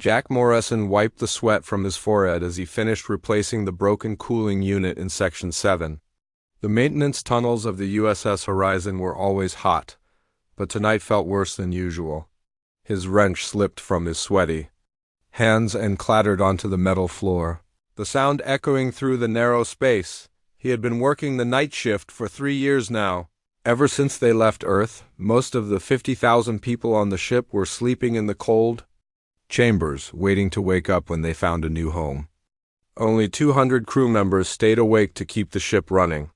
Jack Morrison wiped the sweat from his forehead as he finished replacing the broken cooling unit in Section 7. The maintenance tunnels of the USS Horizon were always hot, but tonight felt worse than usual. His wrench slipped from his sweaty hands and clattered onto the metal floor, the sound echoing through the narrow space. He had been working the night shift for 3 years now. Ever since they left Earth, most of the 50,000 people on the ship were sleeping in the cold chambers, waiting to wake up when they found a new home. Only 200 crew members stayed awake to keep the ship running.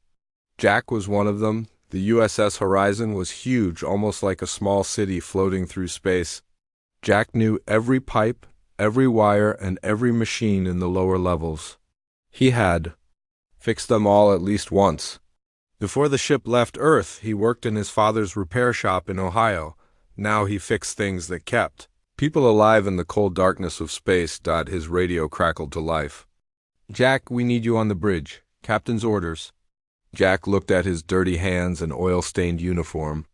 Jack was one of them. The USS Horizon was huge, almost like a small city floating through space. Jack knew every pipe, every wire, and every machine in the lower levels. He had fixed them all at least once. Before the ship left Earth, he worked in his father's repair shop in Ohio. Now he fixed things that kept people alive in the cold darkness of space. His radio crackled to life. "Jack, we need you on the bridge. Captain's orders." Jack looked at his dirty hands and oil-stained uniform.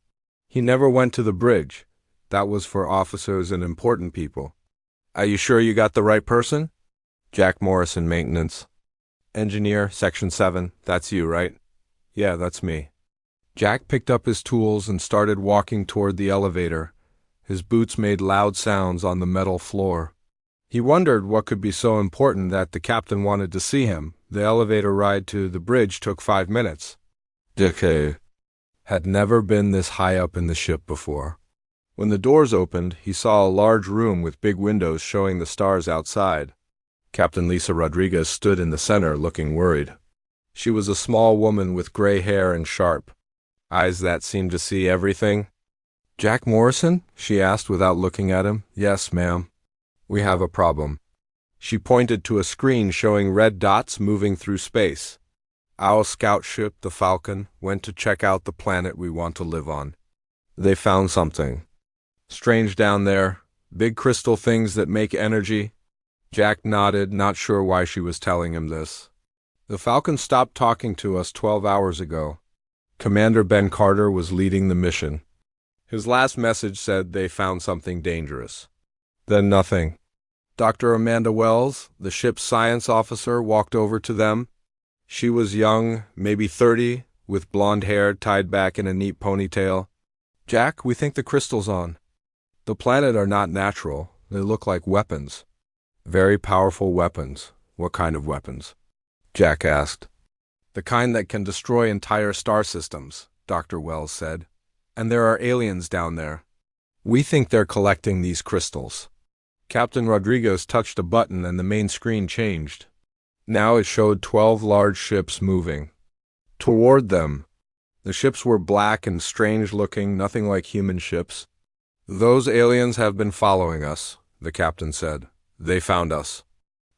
He never went to the bridge. That was for officers and important people. "Are you sure you got the right person?" "Jack Morrison, maintenance. Engineer, Section 7. That's you, right?" "Yeah, that's me." Jack picked up his tools and started walking toward the elevator. His boots made loud sounds on the metal floor. He wondered what could be so important that the captain wanted to see him. The elevator ride to the bridge took 5 minutes. Jack had never been this high up in the ship before. When the doors opened, he saw a large room with big windows showing the stars outside. Captain Lisa Rodriguez stood in the center, looking worried. She was a small woman with gray hair and sharp eyes that seemed to see everything. "Jack Morrison?" she asked without looking at him. "Yes, ma'am. We have a problem." She pointed to a screen showing red dots moving through space. "Our scout ship, the Falcon, went to check out the planet we want to live on. They found something strange down there, big crystal things that make energy." Jack nodded, not sure why she was telling him this. "The Falcon stopped talking to us 12 hours ago. Commander Ben Carter was leading the mission. His last message said they found something dangerous. Then nothing." Dr. Amanda Wells, the ship's science officer, walked over to them. She was young, maybe 30, with blonde hair tied back in a neat ponytail. "Jack, we think the crystals on the planet are not natural. They look like weapons. Very powerful weapons." "What kind of weapons?" Jack asked. "The kind that can destroy entire star systems," Dr. Wells said. "And there are aliens down there. We think they're collecting these crystals." Captain Rodriguez touched a button and the main screen changed. Now it showed 12 large ships moving toward them. The ships were black and strange-looking, nothing like human ships. "Those aliens have been following us," the captain said. "They found us.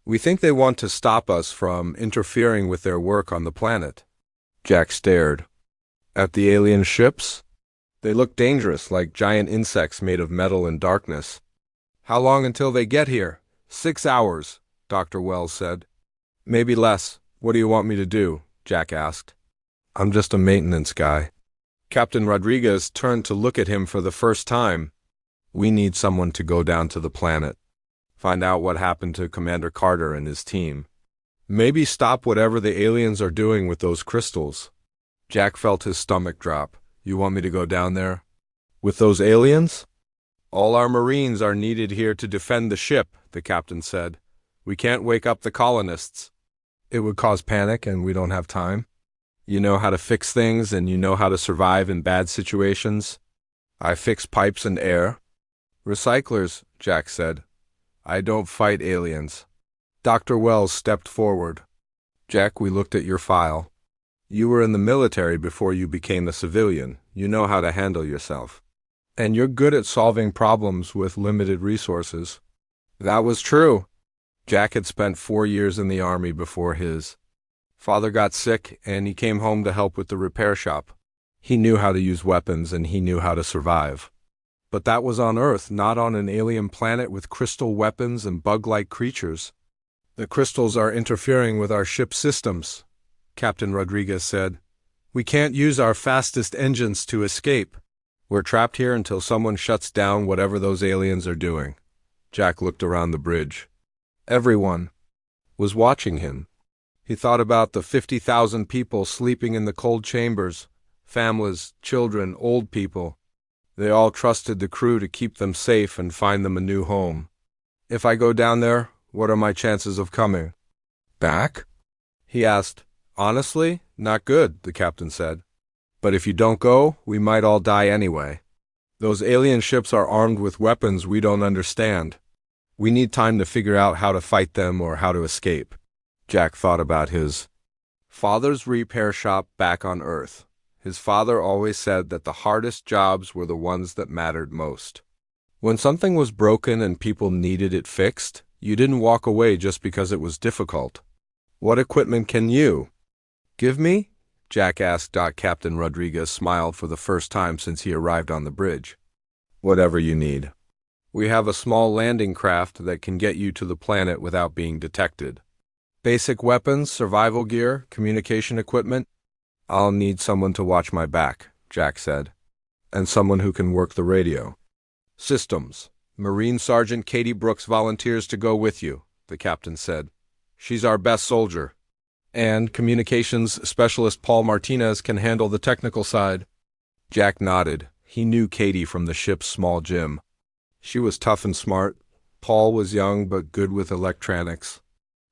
We think they want to stop us from interfering with their work on the planet." Jack stared at the alien ships. They looked dangerous, like giant insects made of metal and darkness. "How long until they get here?" 6 hours, Dr. Wells said. "Maybe less. What do you want me to do?" Jack asked. "I'm just a maintenance guy." Captain Rodriguez turned to look at him for the first time. "We need someone to go down to the planet. Find out what happened to Commander Carter and his team. Maybe stop whatever the aliens are doing with those crystals." Jack felt his stomach drop. "You want me to go down there? With those aliens?" "All our Marines are needed here to defend the ship," the captain said. "We can't wake up the colonists. It would cause panic, and we don't have time. You know how to fix things, and you know how to survive in bad situations." "I fix pipes and air." "Recyclers," Jack said. "I don't fight aliens." Dr. Wells stepped forward. "Jack, we looked at your file. You were in the military before you became a civilian. You know how to handle yourself. And you're good at solving problems with limited resources." That was true. Jack had spent 4 years in the Army before his father got sick, and he came home to help with the repair shop. He knew how to use weapons, and he knew how to survive. But that was on Earth, not on an alien planet with crystal weapons and bug-like creatures. "The crystals are interfering with our ship's systems," Captain Rodriguez said. "We can't use our fastest engines to escape. We're trapped here until someone shuts down whatever those aliens are doing." Jack looked around the bridge. Everyone was watching him. He thought about the 50,000 people sleeping in the cold chambers, families, children, old people. They all trusted the crew to keep them safe and find them a new home. If I go down there, what are my chances of coming back? He asked. Honestly, not good, the captain said. But if you don't go, we might all die anyway. Those alien ships are armed with weapons we don't understand. We need time to figure out how to fight them or how to escape. Jack thought about his father's repair shop back on Earth. His father always said that the hardest jobs were the ones that mattered most. When something was broken and people needed it fixed, you didn't walk away just because it was difficult. What equipment can you give me? Jack asked. Captain Rodriguez smiled for the first time since he arrived on the bridge. Whatever you need. We have a small landing craft that can get you to the planet without being detected. Basic weapons, survival gear, communication equipment. I'll need someone to watch my back, Jack said. And someone who can work the radio. Systems. Marine Sergeant Katie Brooks volunteers to go with you, the captain said. She's our best soldier. And communications specialist Paul Martinez can handle the technical side. Jack nodded. He knew Katie from the ship's small gym. She was tough and smart. Paul was young but good with electronics.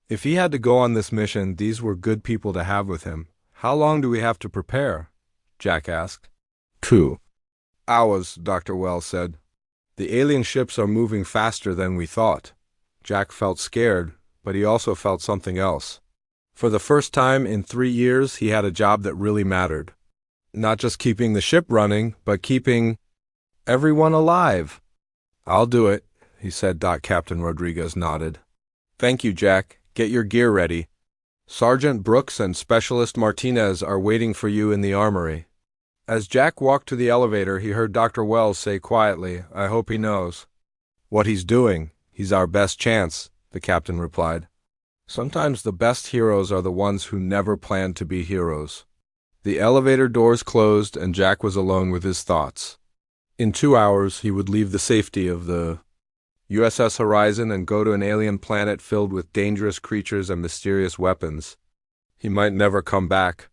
If he had to go on this mission, these were good people to have with him. How long do we have to prepare? Jack asked. 2 hours, Dr. Wells said. The alien ships are moving faster than we thought. Jack felt scared, but he also felt something else. For the first time in 3 years, he had a job that really mattered. Not just keeping the ship running, but keeping everyone alive. I'll do it, he said. Captain Rodriguez nodded. Thank you, Jack. Get your gear ready. Sergeant Brooks and Specialist Martinez are waiting for you in the armory. As Jack walked to the elevator, he heard Dr. Wells say quietly, I hope he knows what he's doing. He's our best chance, the captain replied. Sometimes the best heroes are the ones who never planned to be heroes. The elevator doors closed and Jack was alone with his thoughts. In 2 hours, he would leave the safety of the USS Horizon and go to an alien planet filled with dangerous creatures and mysterious weapons. He might never come back.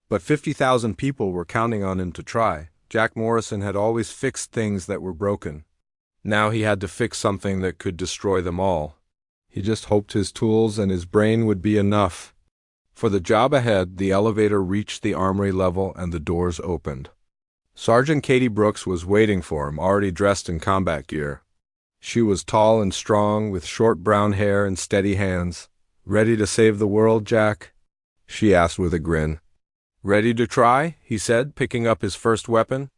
But 50,000 people were counting on him to try. Jack Morrison had always fixed things that were broken. Now he had to fix something that could destroy them all. He just hoped his tools and his brain would be enough. For the job ahead, the elevator reached the armory level and the doors opened. Sergeant Katie Brooks was waiting for him, already dressed in combat gear. She was tall and strong, with short brown hair and steady hands. Ready to save the world, Jack? She asked with a grin. Ready to try? He said, picking up his first weapon.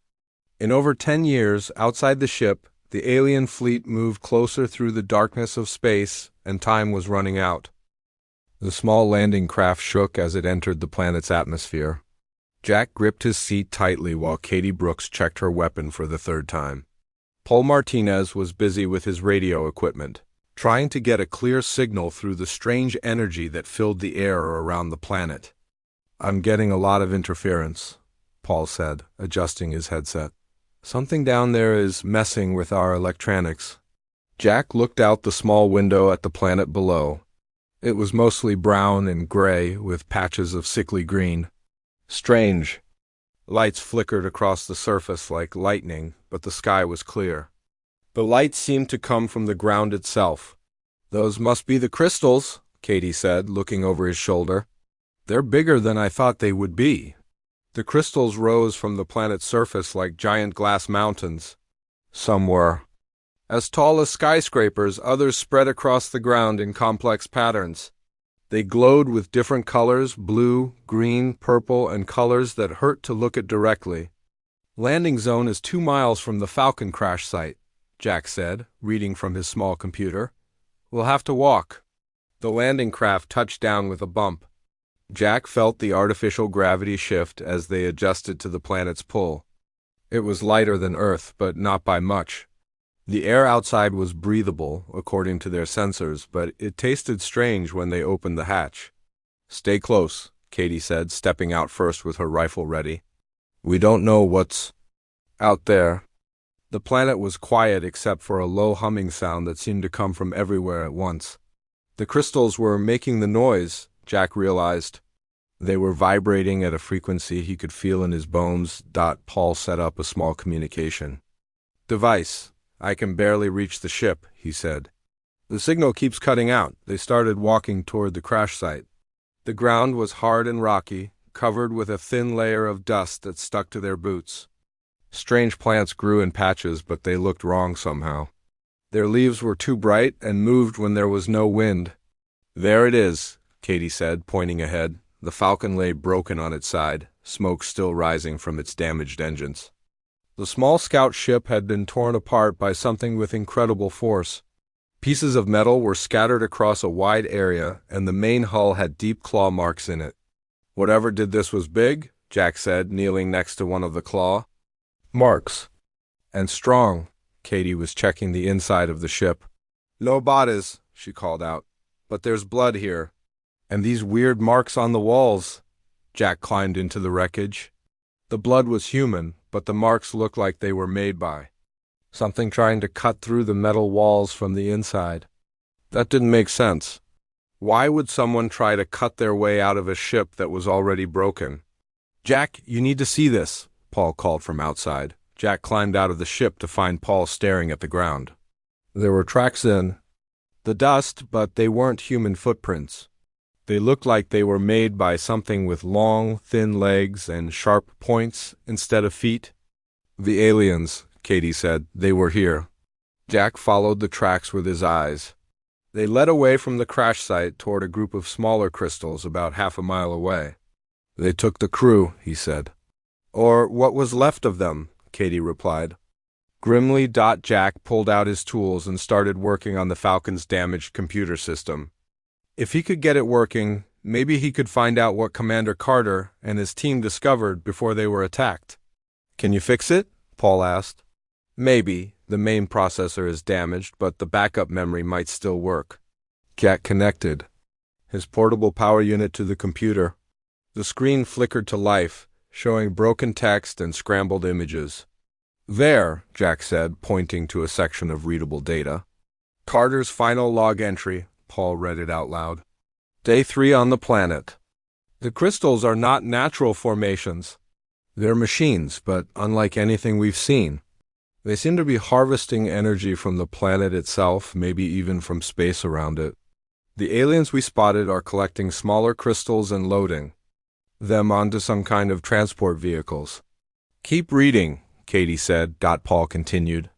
In over 10 years, outside the ship, the alien fleet moved closer through the darkness of space, and time was running out. The small landing craft shook as it entered the planet's atmosphere. Jack gripped his seat tightly while Katie Brooks checked her weapon for the 3rd time. Paul Martinez was busy with his radio equipment, trying to get a clear signal through the strange energy that filled the air around the planet. I'm getting a lot of interference, Paul said, adjusting his headset. Something down there is messing with our electronics. Jack looked out the small window at the planet below. It was mostly brown and gray, with patches of sickly green. Strange. Lights flickered across the surface like lightning, but the sky was clear. The light seemed to come from the ground itself. Those must be the crystals, Katie said, looking over his shoulder. They're bigger than I thought they would be. The crystals rose from the planet's surface like giant glass mountains. Some were as tall as skyscrapers, others spread across the ground in complex patterns. They glowed with different colors, blue, green, purple, and colors that hurt to look at directly. Landing zone is 2 miles from the Falcon crash site, Jack said, reading from his small computer. We'll have to walk. The landing craft touched down with a bump. Jack felt the artificial gravity shift as they adjusted to the planet's pull. It was lighter than Earth, but not by much. The air outside was breathable, according to their sensors, but it tasted strange when they opened the hatch. Stay close, Katie said, stepping out first with her rifle ready. We don't know what's out there. The planet was quiet except for a low humming sound that seemed to come from everywhere at once. The crystals were making the noise, Jack realized. They were vibrating at a frequency he could feel in his bones. Paul set up a small communication device. I can barely reach the ship, he said. The signal keeps cutting out. They started walking toward the crash site. The ground was hard and rocky, covered with a thin layer of dust that stuck to their boots. Strange plants grew in patches, but they looked wrong somehow. Their leaves were too bright and moved when there was no wind. There it is, Katie said, pointing ahead. The Falcon lay broken on its side, smoke still rising from its damaged engines. The small scout ship had been torn apart by something with incredible force. Pieces of metal were scattered across a wide area, and the main hull had deep claw marks in it. Whatever did this was big, Jack said, kneeling next to one of the claw marks. And strong. Katie was checking the inside of the ship. No bodies, she called out. But there's blood here. And these weird marks on the walls. Jack climbed into the wreckage. The blood was human, but the marks looked like they were made by something trying to cut through the metal walls from the inside. That didn't make sense. Why would someone try to cut their way out of a ship that was already broken? Jack, you need to see this, Paul called from outside. Jack climbed out of the ship to find Paul staring at the ground. There were tracks in the dust, but they weren't human footprints. They looked like they were made by something with long, thin legs and sharp points instead of feet. The aliens, Katie said. They were here. Jack followed the tracks with his eyes. They led away from the crash site toward a group of smaller crystals about half a mile away. They took the crew, he said. Or what was left of them, Katie replied. Grimly, Jack pulled out his tools and started working on the Falcon's damaged computer system. If he could get it working, maybe he could find out what Commander Carter and his team discovered before they were attacked. Can you fix it? Paul asked. Maybe. The main processor is damaged, but the backup memory might still work. Jack connected his portable power unit to the computer. The screen flickered to life, showing broken text and scrambled images. There, Jack said, pointing to a section of readable data. Carter's final log entry, Paul read it out loud. Day 3 on the planet. The crystals are not natural formations. They're machines, but unlike anything we've seen. They seem to be harvesting energy from the planet itself, maybe even from space around it. The aliens we spotted are collecting smaller crystals and loading them onto some kind of transport vehicles. Keep reading, Katie said. Paul continued.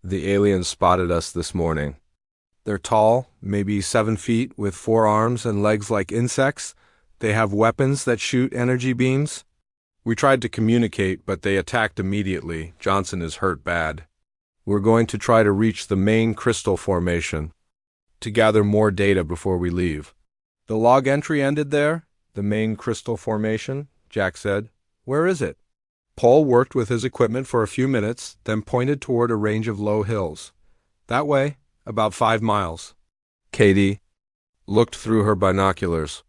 The aliens spotted us this morning. They're tall, maybe 7 feet, with 4 arms and legs like insects. They have weapons that shoot energy beams. We tried to communicate, but they attacked immediately. Johnson is hurt bad. We're going to try to reach the main crystal formation to gather more data before we leave. The log entry ended there? The main crystal formation? Jack said. Where is it? Paul worked with his equipment for a few minutes, then pointed toward a range of low hills. That way, about 5 miles. Katie looked through her binoculars.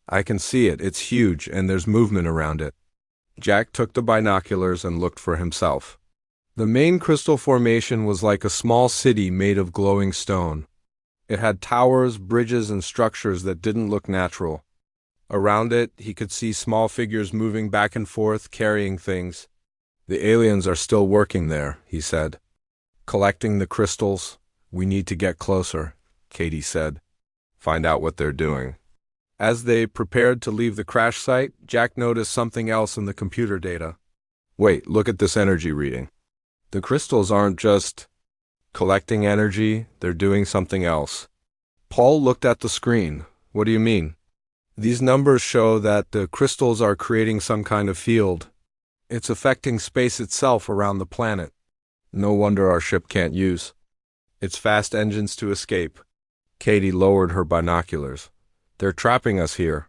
I can see it. It's huge, and there's movement around it. Jack took the binoculars and looked for himself. The main crystal formation was like a small city made of glowing stone. It had towers, bridges, and structures that didn't look natural. Around it, he could see small figures moving back and forth, carrying things. The aliens are still working there, he said. Collecting the crystals. We need to get closer, Katie said. Find out what they're doing. As they prepared to leave the crash site, Jack noticed something else in the computer data. Wait, look at this energy reading. The crystals aren't just collecting energy, they're doing something else. Paul looked at the screen. What do you mean? These numbers show that the crystals are creating some kind of field. It's affecting space itself around the planet. No wonder our ship can't use its fast engines to escape. Katie lowered her binoculars. They're trapping us here.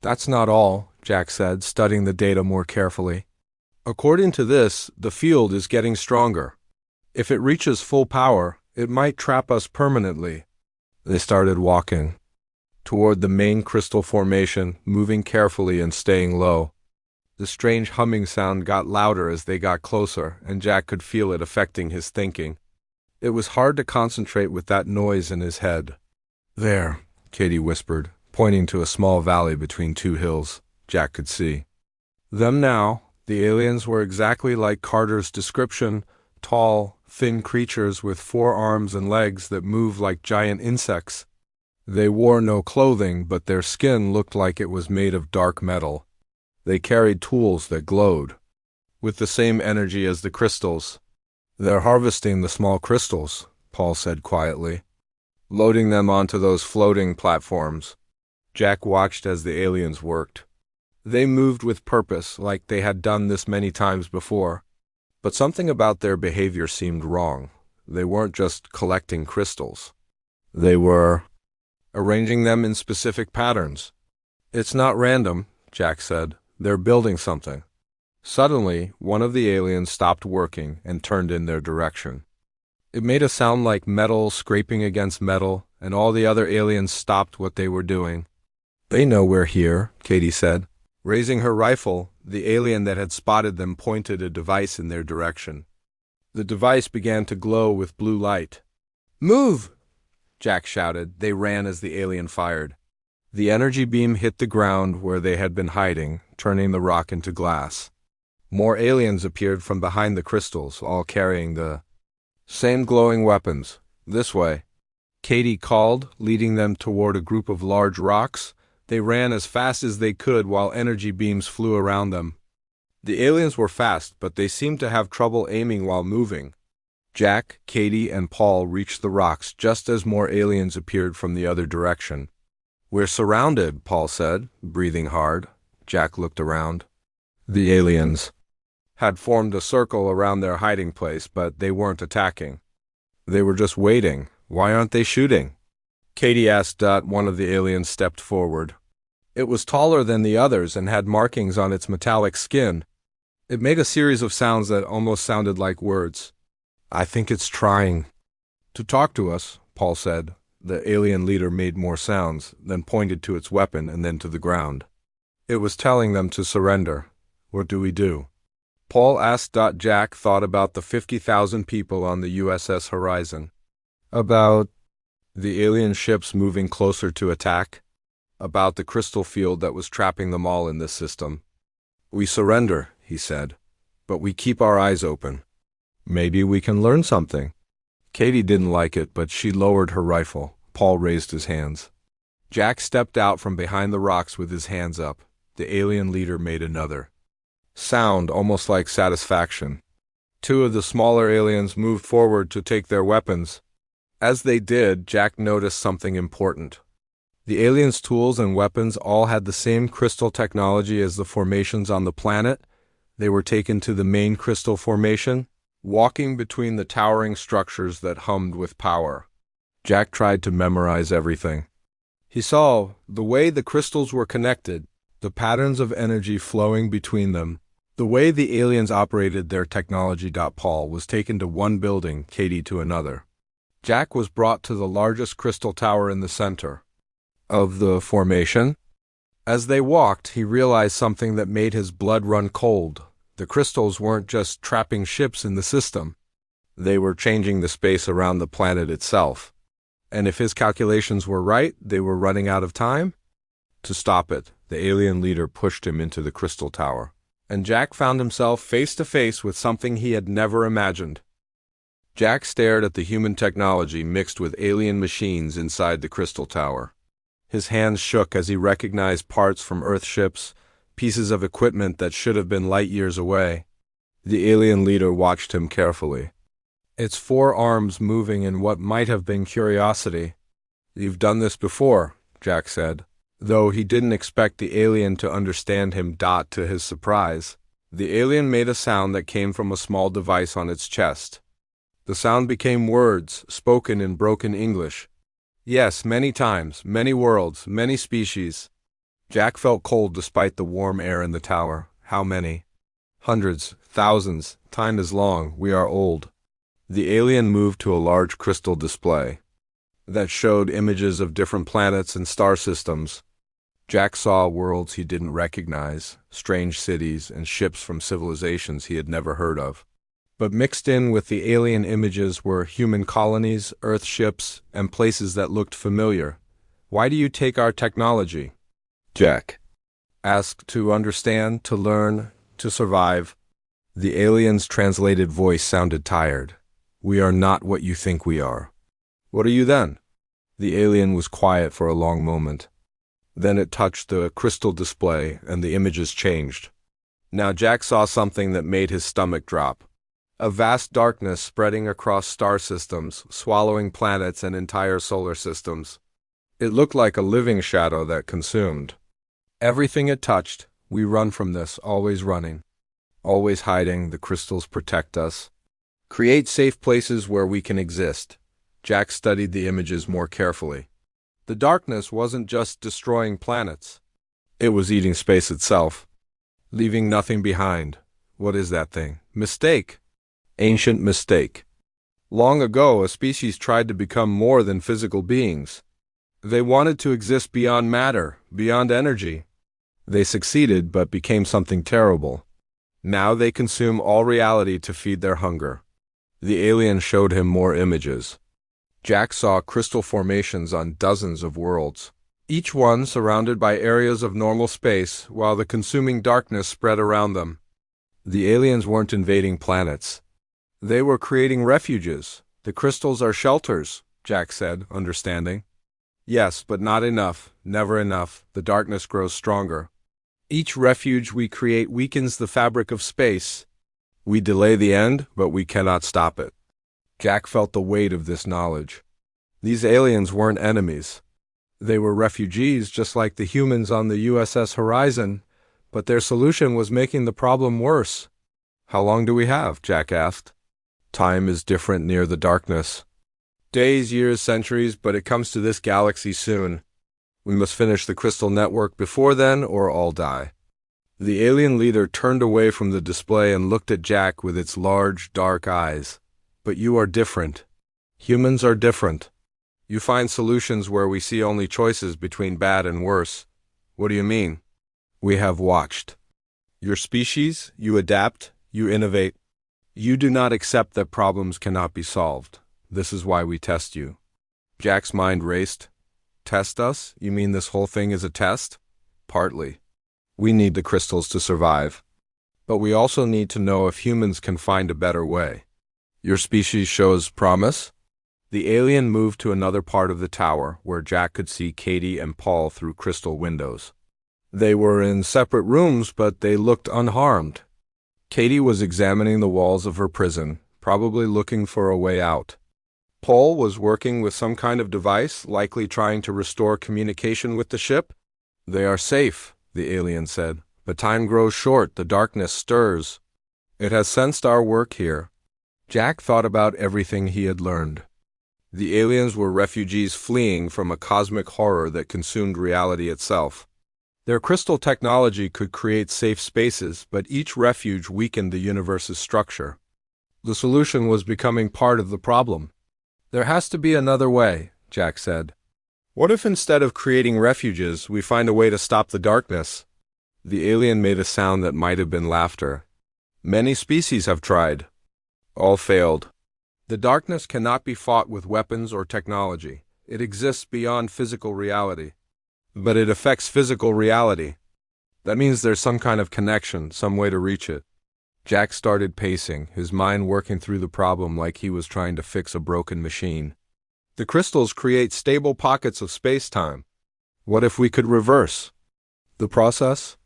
That's not all, Jack said, studying the data more carefully. According to this, the field is getting stronger. If it reaches full power, it might trap us permanently. They started walking toward the main crystal formation, moving carefully and staying low. The strange humming sound got louder as they got closer, and Jack could feel it affecting his thinking. It was hard to concentrate with that noise in his head. "There," Katie whispered, pointing to a small valley between two hills Jack could see. Them now. The aliens were exactly like Carter's description, tall, thin creatures with 4 arms and legs that moved like giant insects. They wore no clothing, but their skin looked like it was made of dark metal. They carried tools that glowed, with the same energy as the crystals. "They're harvesting the small crystals," Paul said quietly, "loading them onto those floating platforms." Jack watched as the aliens worked. They moved with purpose, like they had done this many times before. But something about their behavior seemed wrong. They weren't just collecting crystals. They were arranging them in specific patterns. "It's not random," Jack said. "They're building something." Suddenly, one of the aliens stopped working and turned in their direction. It made a sound like metal scraping against metal, and all the other aliens stopped what they were doing. "They know we're here," Katie said. Raising her rifle, the alien that had spotted them pointed a device in their direction. The device began to glow with blue light. "Move!" Jack shouted. They ran as the alien fired. The energy beam hit the ground where they had been hiding, turning the rock into glass. More aliens appeared from behind the crystals, all carrying the same glowing weapons. "This way," Katie called, leading them toward a group of large rocks. They ran as fast as they could while energy beams flew around them. The aliens were fast, but they seemed to have trouble aiming while moving. Jack, Katie, and Paul reached the rocks just as more aliens appeared from the other direction. "We're surrounded," Paul said, breathing hard. Jack looked around. The aliens had formed a circle around their hiding place, but they weren't attacking. They were just waiting. "Why aren't they shooting?" Katie asked. One of the aliens stepped forward. It was taller than the others and had markings on its metallic skin. It made a series of sounds that almost sounded like words. "I think it's trying to talk to us," Paul said. The alien leader made more sounds, then pointed to its weapon and then to the ground. It was telling them to surrender. "What do we do?" Paul asked. Jack thought about the 50,000 people on the USS Horizon. About the alien ships moving closer to attack. About the crystal field that was trapping them all in this system. "We surrender," he said, "but we keep our eyes open. Maybe we can learn something." Katie didn't like it, but she lowered her rifle. Paul raised his hands. Jack stepped out from behind the rocks with his hands up. The alien leader made another sound, almost like satisfaction. 2 of the smaller aliens moved forward to take their weapons. As they did, Jack noticed something important. The aliens' tools and weapons all had the same crystal technology as the formations on the planet. They were taken to the main crystal formation, walking between the towering structures that hummed with power. Jack tried to memorize everything. He saw the way the crystals were connected, the patterns of energy flowing between them, the way the aliens operated their technology. Paul was taken to one building, Katie to another. Jack was brought to the largest crystal tower in the center of the formation. As they walked, he realized something that made his blood run cold. The crystals weren't just trapping ships in the system. They were changing the space around the planet itself. And if his calculations were right, they were running out of time. To stop it, the alien leader pushed him into the crystal tower. And Jack found himself face to face with something he had never imagined. Jack stared at the human technology mixed with alien machines inside the crystal tower. His hands shook as he recognized parts from Earth ships, pieces of equipment that should have been light years away. The alien leader watched him carefully. Its 4 arms moving in what might have been curiosity. "You've done this before," Jack said, though he didn't expect the alien to understand him. To his surprise, the alien made a sound that came from a small device on its chest. The sound became words, spoken in broken English. "Yes, many times, many worlds, many species." Jack felt cold despite the warm air in the tower. "How many?" "Hundreds, thousands. Time is long. We are old." The alien moved to a large crystal display that showed images of different planets and star systems. Jack saw worlds he didn't recognize, strange cities and ships from civilizations he had never heard of. But mixed in with the alien images were human colonies, Earth ships, and places that looked familiar. "Why do you take our technology?" Jack asked. "To understand, to learn, to survive." The alien's translated voice sounded tired. "We are not what you think we are." "What are you then?" The alien was quiet for a long moment. Then it touched the crystal display, and the images changed. Now Jack saw something that made his stomach drop. A vast darkness spreading across star systems, swallowing planets and entire solar systems. It looked like a living shadow that consumed everything it touched. "We run from this, always running, always hiding. The crystals protect us. Create safe places where we can exist." Jack studied the images more carefully. The darkness wasn't just destroying planets. It was eating space itself, leaving nothing behind. What is that thing? Mistake. Ancient mistake. Long ago, a species tried to become more than physical beings. They wanted to exist beyond matter, beyond energy. They succeeded, but became something terrible. Now they consume all reality to feed their hunger. The alien showed him more images. Jack saw crystal formations on dozens of worlds, each one surrounded by areas of normal space, while the consuming darkness spread around them. The aliens weren't invading planets. They were creating refuges. "The crystals are shelters," Jack said, understanding. "Yes, but not enough, never enough. The darkness grows stronger. Each refuge we create weakens the fabric of space. We delay the end, but we cannot stop it." Jack felt the weight of this knowledge. These aliens weren't enemies. They were refugees just like the humans on the USS Horizon, but their solution was making the problem worse. "How long do we have?" Jack asked. "Time is different near the darkness. Days, years, centuries, but it comes to this galaxy soon. We must finish the crystal network before then, or all die." The alien leader turned away from the display and looked at Jack with its large, dark eyes. "But you are different. Humans are different. You find solutions where we see only choices between bad and worse." "What do you mean?" "We have watched your species. You adapt, you innovate. You do not accept that problems cannot be solved. This is why we test you." Jack's mind raced. "Test us? You mean this whole thing is a test?" "Partly. We need the crystals to survive. But we also need to know if humans can find a better way. Your species shows promise?" The alien moved to another part of the tower, where Jack could see Katie and Paul through crystal windows. They were in separate rooms, but they looked unharmed. Katie was examining the walls of her prison, probably looking for a way out. Paul was working with some kind of device, likely trying to restore communication with the ship. "They are safe," the alien said, "but time grows short. The darkness stirs. It has sensed our work here." Jack thought about everything he had learned. The aliens were refugees fleeing from a cosmic horror that consumed reality itself. Their crystal technology could create safe spaces, but each refuge weakened the universe's structure. The solution was becoming part of the problem. "There has to be another way," Jack said. "What if instead of creating refuges, we find a way to stop the darkness?" The alien made a sound that might have been laughter. "Many species have tried. All failed. The darkness cannot be fought with weapons or technology. It exists beyond physical reality. But it affects physical reality. That means there's some kind of connection, some way to reach it." Jack started pacing, his mind working through the problem like he was trying to fix a broken machine. "The crystals create stable pockets of space-time. What if we could reverse the process?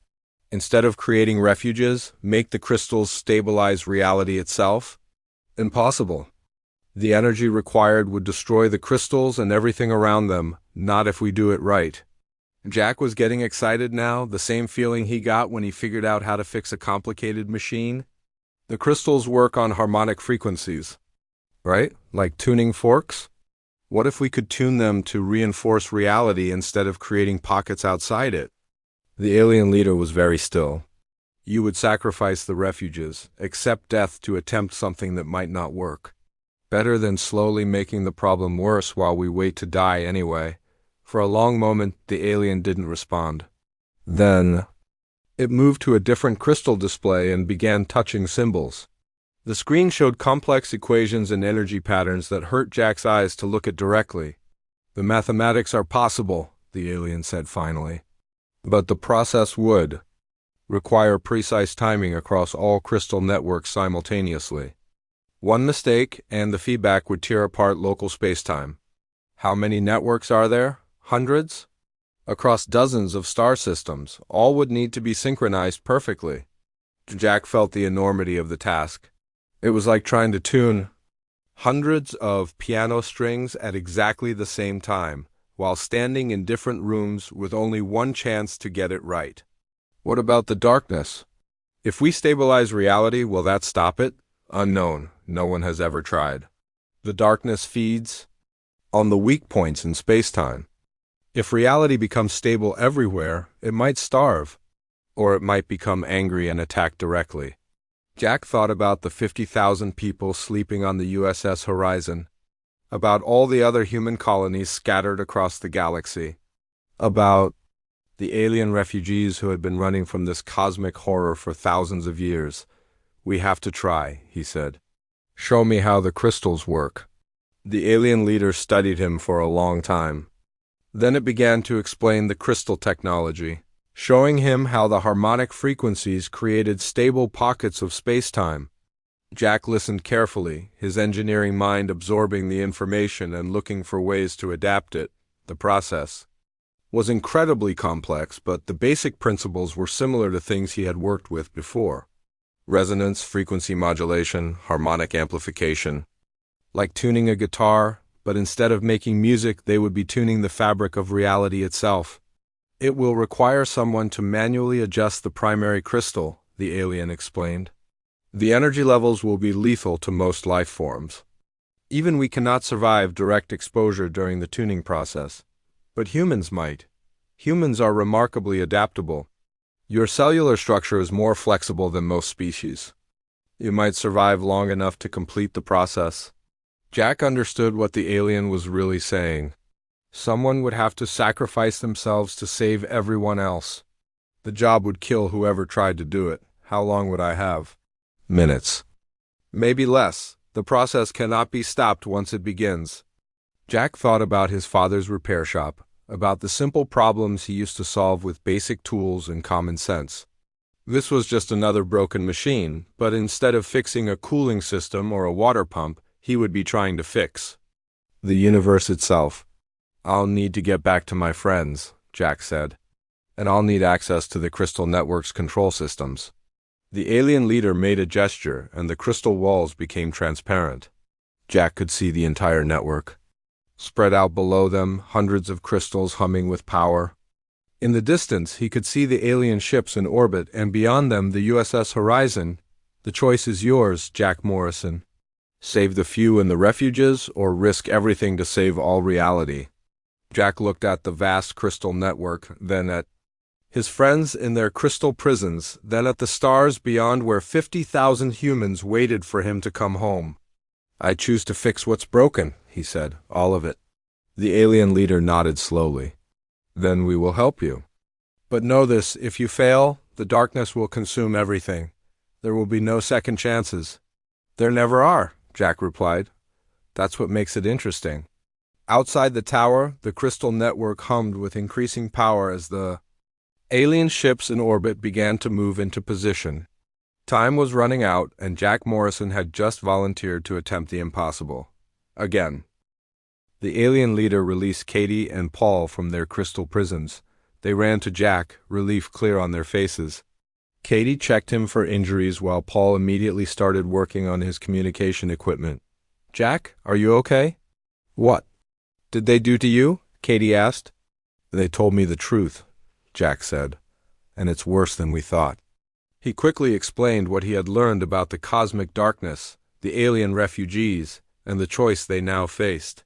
Instead of creating refuges, make the crystals stabilize reality itself?" "Impossible. The energy required would destroy the crystals and everything around them, not if we do it right." Jack was getting excited now, the same feeling he got when he figured out how to fix a complicated machine. The crystals work on harmonic frequencies, right? Like tuning forks? What if we could tune them to reinforce reality instead of creating pockets outside it? The alien leader was very still. "You would sacrifice the refuges, accept death to attempt something that might not work. Better than slowly making the problem worse while we wait to die anyway." For a long moment, the alien didn't respond. Then, it moved to a different crystal display and began touching symbols. The screen showed complex equations and energy patterns that hurt Jack's eyes to look at directly. "The mathematics are possible," the alien said finally. "But the process would require precise timing across all crystal networks simultaneously. One mistake, and the feedback would tear apart local spacetime. How many networks are there? Hundreds? Across dozens of star systems, all would need to be synchronized perfectly." Jack felt the enormity of the task. It was like trying to tune hundreds of piano strings at exactly the same time, while standing in different rooms with only one chance to get it right. What about the darkness? If we stabilize reality, will that stop it? Unknown. No one has ever tried. The darkness feeds on the weak points in spacetime. If reality becomes stable everywhere, it might starve, or it might become angry and attack directly. Jack thought about the 50,000 people sleeping on the USS Horizon, about all the other human colonies scattered across the galaxy, about the alien refugees who had been running from this cosmic horror for thousands of years. "We have to try," he said. "Show me how the crystals work." The alien leader studied him for a long time. Then it began to explain the crystal technology, showing him how the harmonic frequencies created stable pockets of spacetime. Jack listened carefully, his engineering mind absorbing the information and looking for ways to adapt it. The process was incredibly complex, but the basic principles were similar to things he had worked with before. Resonance, frequency modulation, harmonic amplification. Like tuning a guitar, but instead of making music, they would be tuning the fabric of reality itself. "It will require someone to manually adjust the primary crystal," the alien explained. "The energy levels will be lethal to most life forms. Even we cannot survive direct exposure during the tuning process. But humans might. Humans are remarkably adaptable. Your cellular structure is more flexible than most species. You might survive long enough to complete the process." Jack understood what the alien was really saying. Someone would have to sacrifice themselves to save everyone else. The job would kill whoever tried to do it. How long would I have? Minutes. Maybe less. The process cannot be stopped once it begins. Jack thought about his father's repair shop, about the simple problems he used to solve with basic tools and common sense. This was just another broken machine, but instead of fixing a cooling system or a water pump, he would be trying to fix the universe itself. "I'll need to get back to my friends," Jack said. "And I'll need access to the Crystal Network's control systems." The alien leader made a gesture, and the crystal walls became transparent. Jack could see the entire network. Spread out below them, hundreds of crystals humming with power. In the distance, he could see the alien ships in orbit, and beyond them the USS Horizon. "The choice is yours, Jack Morrison. Save the few in the refuges, or risk everything to save all reality." Jack looked at the vast crystal network, then at his friends in their crystal prisons, then at the stars beyond where 50,000 humans waited for him to come home. "I choose to fix what's broken," he said, "all of it." The alien leader nodded slowly. "Then we will help you. But know this, if you fail, the darkness will consume everything. There will be no second chances." "There never are," Jack replied. "That's what makes it interesting." Outside the tower, the crystal network hummed with increasing power as the alien ships in orbit began to move into position. Time was running out, and Jack Morrison had just volunteered to attempt the impossible. Again. The alien leader released Katie and Paul from their crystal prisons. They ran to Jack, relief clear on their faces. Katie checked him for injuries while Paul immediately started working on his communication equipment. "Jack, are you okay?" "What did they do to you?" Katie asked. "They told me the truth," Jack said, "and it's worse than we thought." He quickly explained what he had learned about the cosmic darkness, the alien refugees, and the choice they now faced.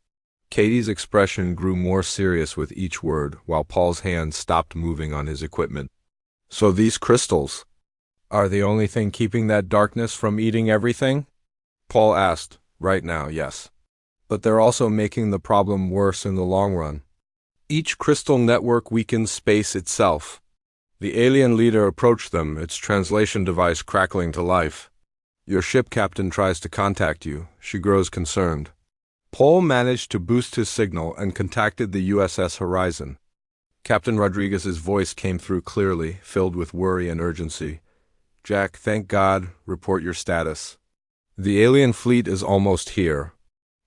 Katie's expression grew more serious with each word, while Paul's hand stopped moving on his equipment. "So these crystals are the only thing keeping that darkness from eating everything?" Paul asked. "Right now, yes. But they're also making the problem worse in the long run. Each crystal network weakens space itself. The alien leader approached them, its translation device crackling to life. Your ship captain tries to contact you. She grows concerned. Paul managed to boost his signal and contacted the USS Horizon. Captain Rodriguez's voice came through clearly, filled with worry and urgency. Jack, thank God, report your status. The alien fleet is almost here.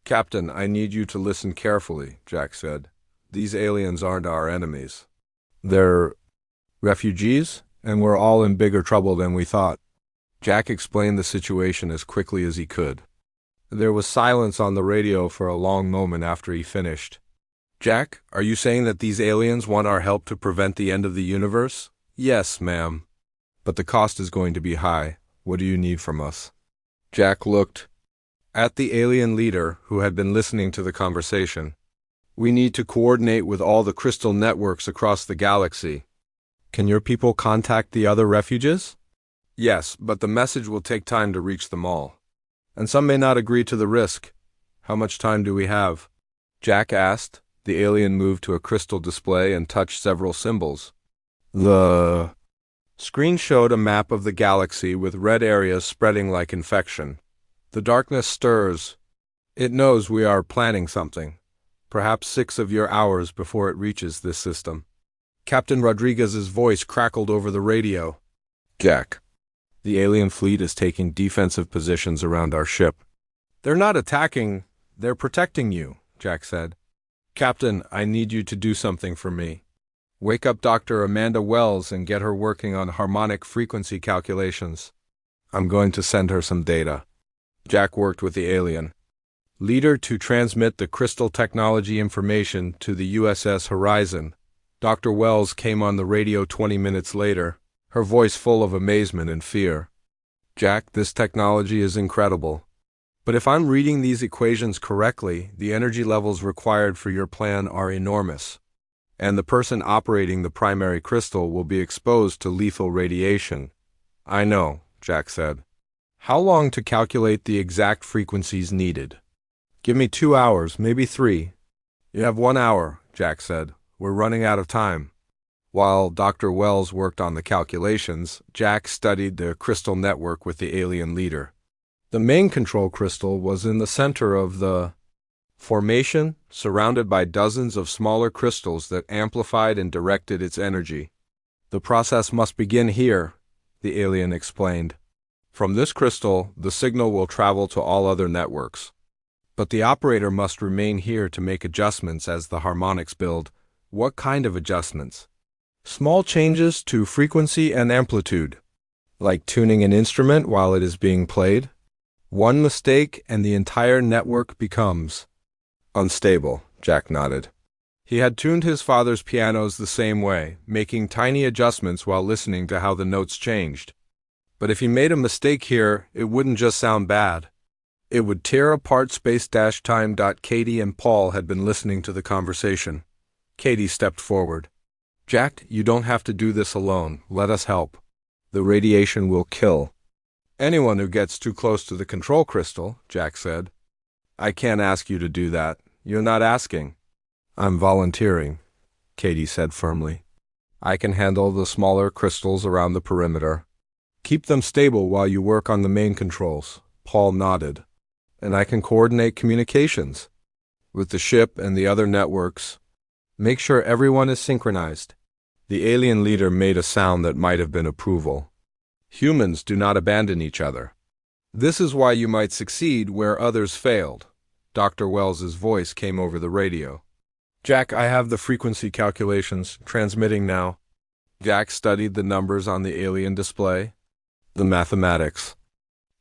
Captain, I need you to listen carefully, Jack said. These aliens aren't our enemies. They're refugees, and we're all in bigger trouble than we thought. Jack explained the situation as quickly as he could. There was silence on the radio for a long moment after he finished. Jack, are you saying that these aliens want our help to prevent the end of the universe? Yes, ma'am. But the cost is going to be high. What do you need from us? Jack looked at the alien leader, who had been listening to the conversation. We need to coordinate with all the crystal networks across the galaxy. Can your people contact the other refuges? Yes, but the message will take time to reach them all. And some may not agree to the risk. How much time do we have? Jack asked. The alien moved to a crystal display and touched several symbols. The screen showed a map of the galaxy with red areas spreading like infection. The darkness stirs. It knows we are planning something. Perhaps 6 of your hours before it reaches this system. Captain Rodriguez's voice crackled over the radio. Jack, the alien fleet is taking defensive positions around our ship. They're not attacking, they're protecting you, Jack said. Captain, I need you to do something for me. Wake up Dr. Amanda Wells and get her working on harmonic frequency calculations. I'm going to send her some data. Jack worked with the alien leader to transmit the crystal technology information to the USS Horizon. Dr. Wells came on the radio 20 minutes later, her voice full of amazement and fear. Jack, this technology is incredible. But if I'm reading these equations correctly, the energy levels required for your plan are enormous. And the person operating the primary crystal will be exposed to lethal radiation. I know, Jack said. How long to calculate the exact frequencies needed? Give me 2 hours, maybe 3. You have 1 hour, Jack said. We're running out of time. While Dr. Wells worked on the calculations, Jack studied the crystal network with the alien leader. The main control crystal was in the center of the formation, surrounded by dozens of smaller crystals that amplified and directed its energy. The process must begin here, the alien explained. From this crystal, the signal will travel to all other networks. But the operator must remain here to make adjustments as the harmonics build. What kind of adjustments? Small changes to frequency and amplitude, like tuning an instrument while it is being played. One mistake and the entire network becomes unstable, Jack nodded. He had tuned his father's pianos the same way, making tiny adjustments while listening to how the notes changed. But if he made a mistake here, it wouldn't just sound bad. It would tear apart space-time. Katie and Paul had been listening to the conversation. Katie stepped forward. Jack, you don't have to do this alone. Let us help. The radiation will kill anyone who gets too close to the control crystal, Jack said. I can't ask you to do that. You're not asking. I'm volunteering, Katie said firmly. I can handle the smaller crystals around the perimeter. Keep them stable while you work on the main controls. Paul nodded. And I can coordinate communications with the ship and the other networks. Make sure everyone is synchronized. The alien leader made a sound that might have been approval. Humans do not abandon each other. This is why you might succeed where others failed. Dr. Wells's voice came over the radio. Jack, I have the frequency calculations, transmitting now. Jack studied the numbers on the alien display. The mathematics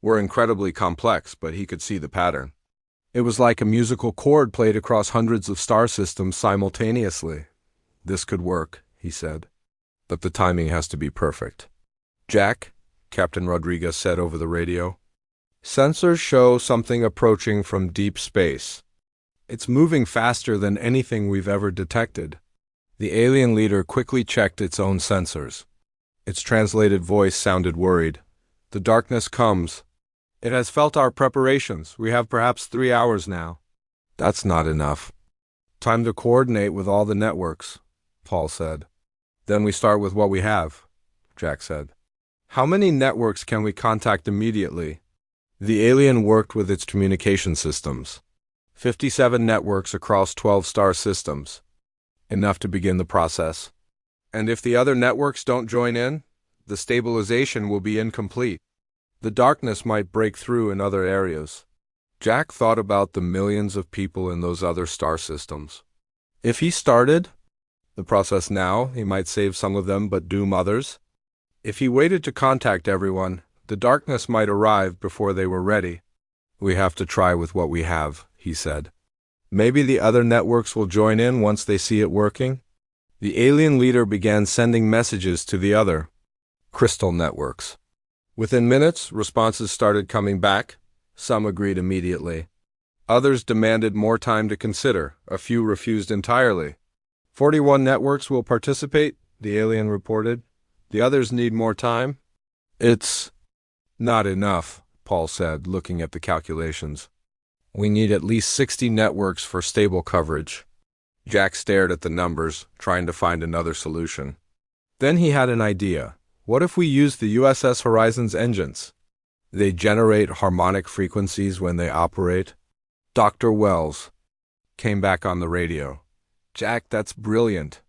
were incredibly complex, but he could see the pattern. It was like a musical chord played across hundreds of star systems simultaneously. This could work, he said. But the timing has to be perfect. Jack, Captain Rodriguez said over the radio, sensors show something approaching from deep space. It's moving faster than anything we've ever detected. The alien leader quickly checked its own sensors. Its translated voice sounded worried. The darkness comes. It has felt our preparations. We have perhaps 3 hours now. That's not enough. Time to coordinate with all the networks, Paul said. Then we start with what we have. Jack said. How many networks can we contact immediately? The alien worked with its communication systems. 57 networks across 12 star systems. Enough to begin the process. And if the other networks don't join in, the stabilization will be incomplete. The darkness might break through in other areas. Jack thought about the millions of people in those other star systems. If he started the process now, he might save some of them but doom others. If he waited to contact everyone, the darkness might arrive before they were ready. We have to try with what we have, he said. Maybe the other networks will join in once they see it working. The alien leader began sending messages to the other crystal networks. Within minutes, responses started coming back. Some agreed immediately. Others demanded more time to consider. A few refused entirely. 41 networks will participate, the alien reported. The others need more time. It's not enough, Paul said, looking at the calculations. We need at least 60 networks for stable coverage. Jack stared at the numbers, trying to find another solution. Then he had an idea. What if we use the USS Horizon's engines? They generate harmonic frequencies when they operate. Dr. Wells came back on the radio. Jack, that's brilliant.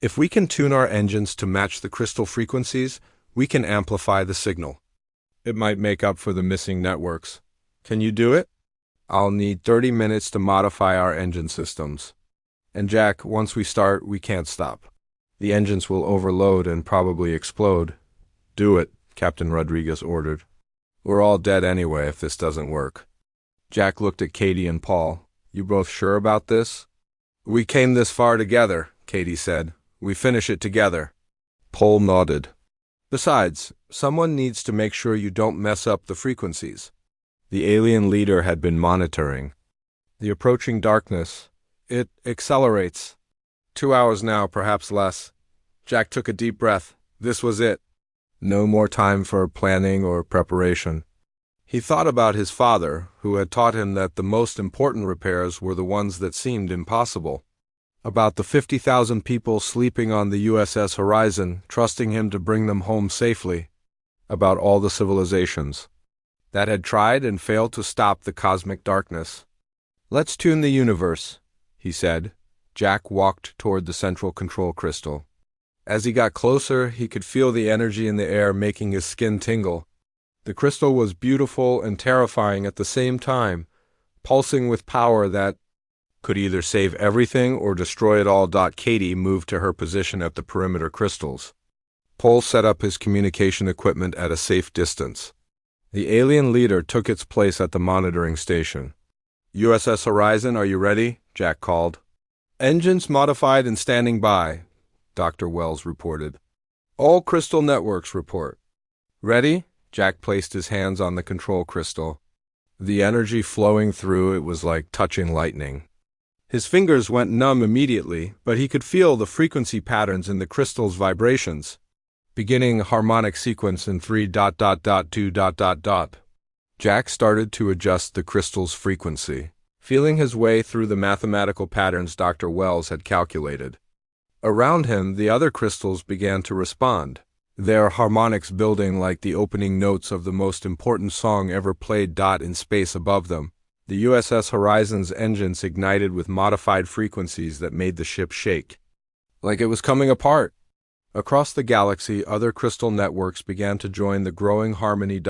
If we can tune our engines to match the crystal frequencies, we can amplify the signal. It might make up for the missing networks. Can you do it? I'll need 30 minutes to modify our engine systems. And Jack, once we start, we can't stop. The engines will overload and probably explode. Do it, Captain Rodriguez ordered. We're all dead anyway if this doesn't work. Jack looked at Katie and Paul. You both sure about this? We came this far together, Katie said. We finish it together. Paul nodded. Besides, someone needs to make sure you don't mess up the frequencies. The alien leader had been monitoring. The approaching darkness. It accelerates. 2 hours now, perhaps less. Jack took a deep breath. This was it. No more time for planning or preparation. He thought about his father, who had taught him that the most important repairs were the ones that seemed impossible. About the 50,000 people sleeping on the USS Horizon, trusting him to bring them home safely. About all the civilizations that had tried and failed to stop the cosmic darkness. Let's tune the universe, he said. Jack walked toward the central control crystal. As he got closer, he could feel the energy in the air making his skin tingle. The crystal was beautiful and terrifying at the same time, pulsing with power that could either save everything or destroy it all. Katie moved to her position at the perimeter crystals. Paul set up his communication equipment at a safe distance. The alien leader took its place at the monitoring station. USS Horizon, are you ready? Jack called. Engines modified and standing by, Dr. Wells reported. All crystal networks report. Ready? Jack placed his hands on the control crystal. The energy flowing through it was like touching lightning. His fingers went numb immediately, but he could feel the frequency patterns in the crystal's vibrations. Beginning harmonic sequence in 3.2. Jack started to adjust the crystal's frequency, feeling his way through the mathematical patterns Dr. Wells had calculated. Around him, the other crystals began to respond, their harmonics building like the opening notes of the most important song ever played. In space above them, the USS Horizon's engines ignited with modified frequencies that made the ship shake, like it was coming apart. Across the galaxy, other crystal networks began to join the growing harmony.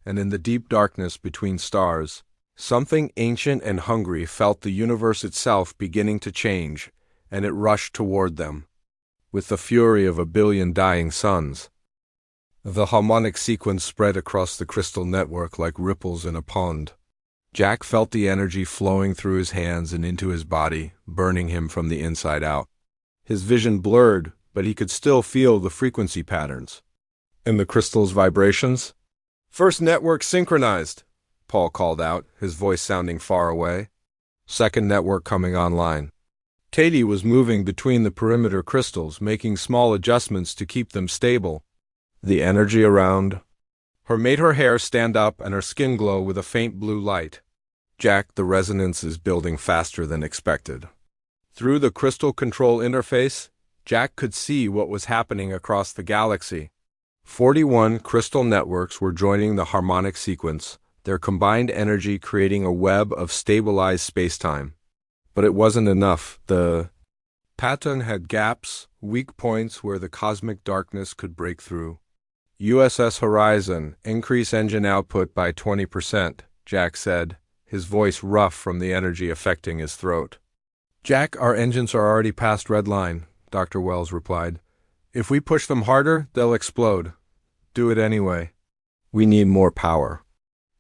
And in the deep darkness between stars, something ancient and hungry felt the universe itself beginning to change, and it rushed toward them. With the fury of 1 billion dying suns. The harmonic sequence spread across the crystal network like ripples in a pond. Jack felt the energy flowing through his hands and into his body, burning him from the inside out. His vision blurred, but he could still feel the frequency patterns. And the crystal's vibrations? First network synchronized, Paul called out, his voice sounding far away. Second network coming online. Katie was moving between the perimeter crystals, making small adjustments to keep them stable. The energy around her made her hair stand up and her skin glow with a faint blue light. Jack, the resonance is building faster than expected. Through the crystal control interface, Jack could see what was happening across the galaxy. 41 crystal networks were joining the harmonic sequence, their combined energy creating a web of stabilized spacetime. But it wasn't enough. The pattern had gaps, weak points where the cosmic darkness could break through. USS Horizon, increase engine output by 20%, Jack said, his voice rough from the energy affecting his throat. Jack, our engines are already past red line, Dr. Wells replied. If we push them harder, they'll explode. Do it anyway. We need more power.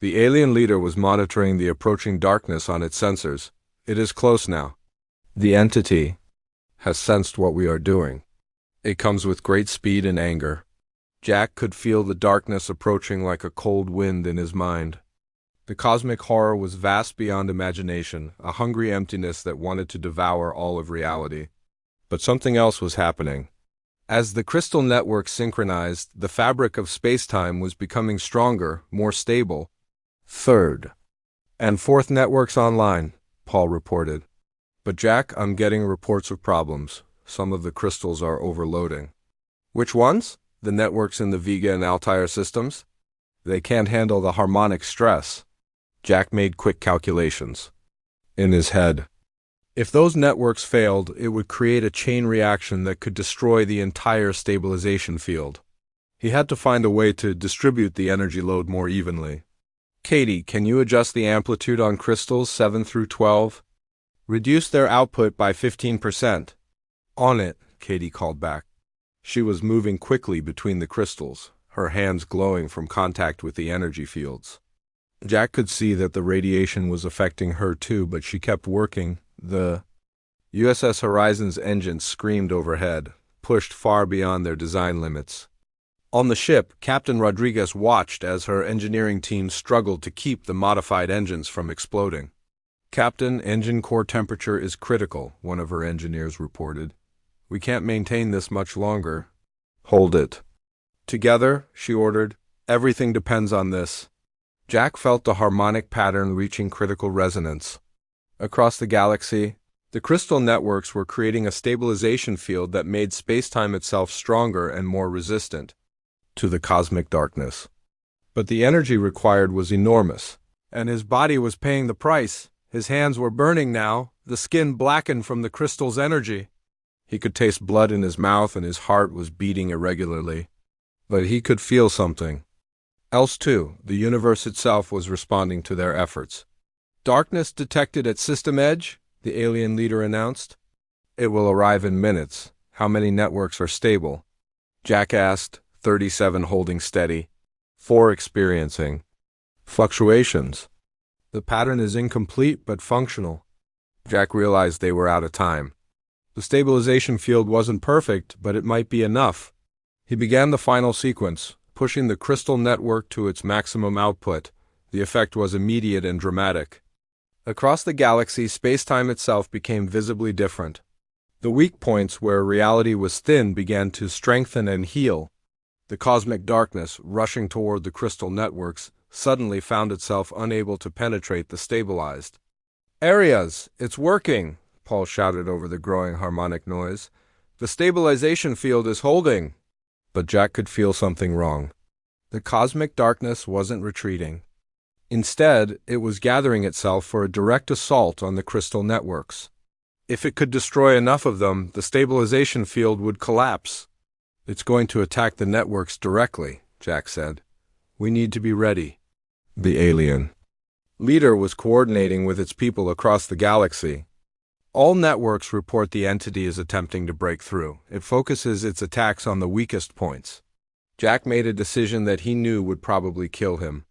The alien leader was monitoring the approaching darkness on its sensors. It is close now. The entity has sensed what we are doing. It comes with great speed and anger. Jack could feel the darkness approaching like a cold wind in his mind. The cosmic horror was vast beyond imagination, a hungry emptiness that wanted to devour all of reality. But something else was happening. As the crystal network synchronized, the fabric of spacetime was becoming stronger, more stable. Third and fourth networks online, Paul reported. But Jack, I'm getting reports of problems. Some of the crystals are overloading. Which ones? The networks in the Vega and Altair systems? They can't handle the harmonic stress. Jack made quick calculations. In his head, if those networks failed, it would create a chain reaction that could destroy the entire stabilization field. He had to find a way to distribute the energy load more evenly. Katie, can you adjust the amplitude on crystals 7 through 12? Reduce their output by 15%. On it, Katie called back. She was moving quickly between the crystals, her hands glowing from contact with the energy fields. Jack could see that the radiation was affecting her too, but she kept working. The USS Horizon's engines screamed overhead, pushed far beyond their design limits. On the ship, Captain Rodriguez watched as her engineering team struggled to keep the modified engines from exploding. Captain, engine core temperature is critical, one of her engineers reported. We can't maintain this much longer. Hold it. Together, she ordered. Everything depends on this. Jack felt the harmonic pattern reaching critical resonance. Across the galaxy, the crystal networks were creating a stabilization field that made spacetime itself stronger and more resistant to the cosmic darkness. But the energy required was enormous, and his body was paying the price. His hands were burning now, the skin blackened from the crystal's energy. He could taste blood in his mouth and his heart was beating irregularly. But he could feel something else too. The universe itself was responding to their efforts. Darkness detected at system edge, the alien leader announced. It will arrive in minutes. How many networks are stable? Jack asked, 37 holding steady, 4 experiencing fluctuations. The pattern is incomplete but functional. Jack realized they were out of time. The stabilization field wasn't perfect, but it might be enough. He began the final sequence, pushing the crystal network to its maximum output. The effect was immediate and dramatic. Across the galaxy, spacetime itself became visibly different. The weak points where reality was thin began to strengthen and heal. The cosmic darkness, rushing toward the crystal networks, suddenly found itself unable to penetrate the stabilized areas. It's working, Paul shouted over the growing harmonic noise. The stabilization field is holding. But Jack could feel something wrong. The cosmic darkness wasn't retreating. Instead, it was gathering itself for a direct assault on the crystal networks. If it could destroy enough of them, the stabilization field would collapse. It's going to attack the networks directly, Jack said. We need to be ready. The alien leader was coordinating with its people across the galaxy. All networks report the entity is attempting to break through. It focuses its attacks on the weakest points. Jack made a decision that he knew would probably kill him.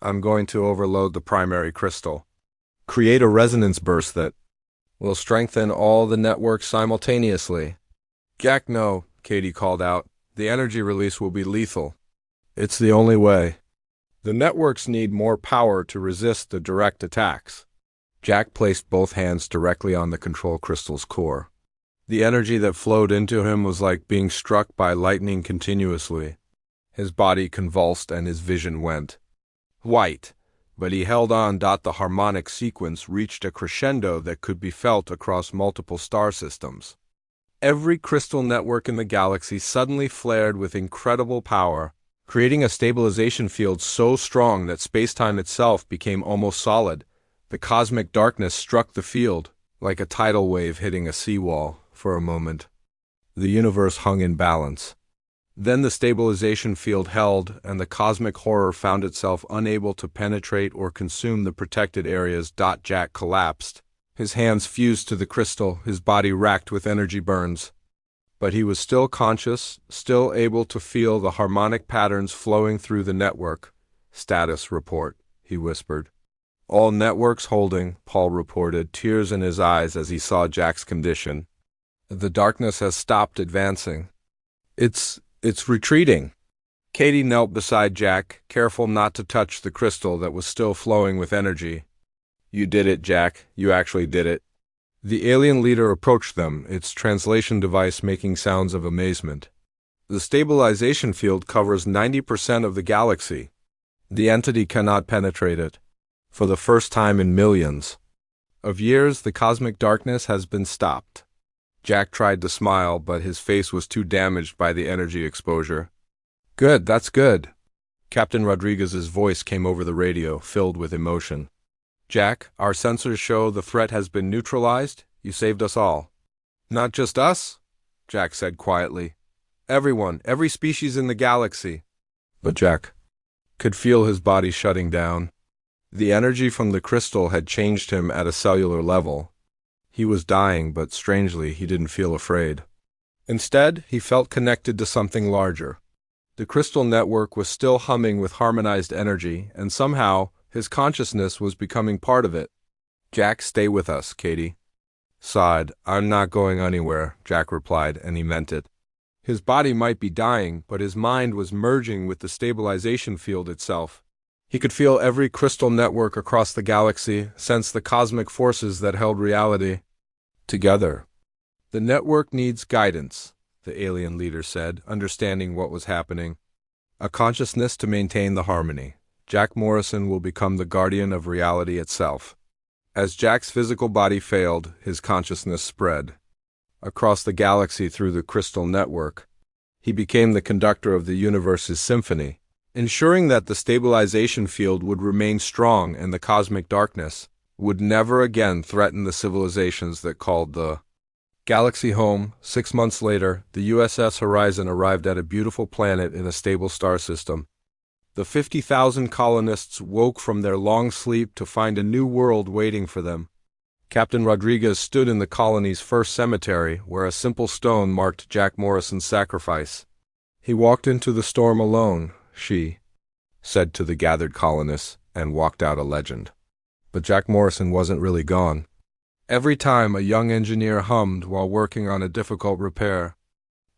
I'm going to overload the primary crystal. Create a resonance burst that will strengthen all the networks simultaneously. Jack, no, Katie called out. The energy release will be lethal. It's the only way. The networks need more power to resist the direct attacks. Jack placed both hands directly on the control crystal's core. The energy that flowed into him was like being struck by lightning continuously. His body convulsed and his vision went white, but he held on. The harmonic sequence reached a crescendo that could be felt across multiple star systems. Every crystal network in the galaxy suddenly flared with incredible power, creating a stabilization field so strong that space-time itself became almost solid. The cosmic darkness struck the field, like a tidal wave hitting a seawall. For a moment, the universe hung in balance. Then the stabilization field held, and the cosmic horror found itself unable to penetrate or consume the protected areas. Jack collapsed. His hands fused to the crystal, his body racked with energy burns. But he was still conscious, still able to feel the harmonic patterns flowing through the network. "Status report," he whispered. "All networks holding," Paul reported, tears in his eyes as he saw Jack's condition. "The darkness has stopped advancing. It's retreating." Katie knelt beside Jack, careful not to touch the crystal that was still flowing with energy. "You did it, Jack. You actually did it." The alien leader approached them, its translation device making sounds of amazement. "The stabilization field covers 90% of the galaxy. The entity cannot penetrate it. For the first time in millions of years, the cosmic darkness has been stopped." Jack tried to smile, but his face was too damaged by the energy exposure. "Good, that's good." Captain Rodriguez's voice came over the radio, filled with emotion. "Jack, our sensors show the threat has been neutralized. You saved us all." "Not just us," Jack said quietly. "Everyone, every species in the galaxy." But Jack could feel his body shutting down. The energy from the crystal had changed him at a cellular level. He was dying, but strangely, he didn't feel afraid. Instead, he felt connected to something larger. The crystal network was still humming with harmonized energy, and somehow, his consciousness was becoming part of it. "Jack, stay with us," Katie sighed. "I'm not going anywhere," Jack replied, and he meant it. His body might be dying, but his mind was merging with the stabilization field itself. He could feel every crystal network across the galaxy, sense the cosmic forces that held reality together. "The network needs guidance," the alien leader said, understanding what was happening. "A consciousness to maintain the harmony. Jack Morrison will become the guardian of reality itself." As Jack's physical body failed, his consciousness spread across the galaxy through the crystal network. He became the conductor of the universe's symphony, ensuring that the stabilization field would remain strong and the cosmic darkness would never again threaten the civilizations that called the galaxy home. 6 months later, the USS Horizon arrived at a beautiful planet in a stable star system. The 50,000 colonists woke from their long sleep to find a new world waiting for them. Captain Rodriguez stood in the colony's first cemetery, where a simple stone marked Jack Morrison's sacrifice. "He walked into the storm alone," she said to the gathered colonists, and walked out a legend. But Jack Morrison wasn't really gone. Every time a young engineer hummed while working on a difficult repair,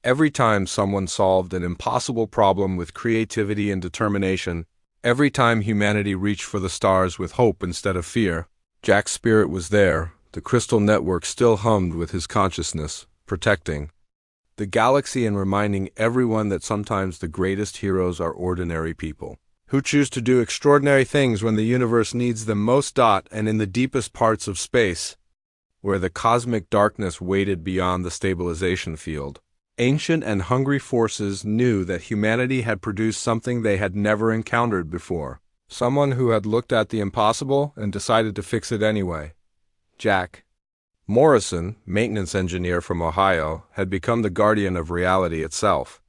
every time someone solved an impossible problem with creativity and determination, every time humanity reached for the stars with hope instead of fear, Jack's spirit was there. The crystal network still hummed with his consciousness, protecting the galaxy and reminding everyone that sometimes the greatest heroes are ordinary people who choose to do extraordinary things when the universe needs them most. And in the deepest parts of space, where the cosmic darkness waited beyond the stabilization field, ancient and hungry forces knew that humanity had produced something they had never encountered before. Someone who had looked at the impossible and decided to fix it anyway. Jack Morrison, maintenance engineer from Ohio, had become the guardian of reality itself.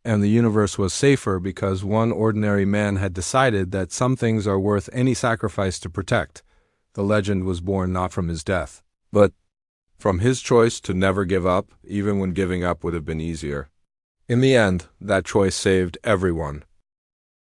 And the universe was safer because one ordinary man had decided that some things are worth any sacrifice to protect. The legend was born not from his death, but from his choice to never give up, even when giving up would have been easier. In the end, that choice saved everyone.